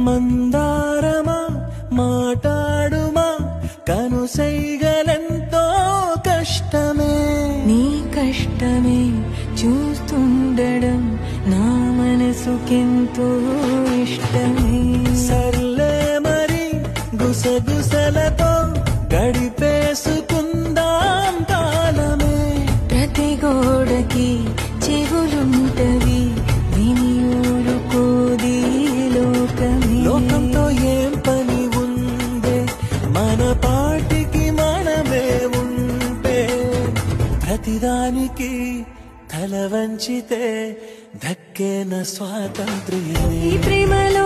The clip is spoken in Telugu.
మందారమా మాటాడుమా కనుసైగలెంతో కష్టమే నీ కష్టమే చూస్తుండడం నా మనసుకెంతో ఇష్టమే సర్లే మరి గుసగుసలతో గడిపేసుకుందాం కాలమే ప్రతి గోడకి చెవులుంటవి విని ఊరుకోది లోకమే లోకంతో ఏం పని ఉందే మన పాటికి మనమే ఉంటే ప్రతిదానికి తల వంచితే దక్కేన స్వాతంత్ర్యమే ఈ ప్రేమలో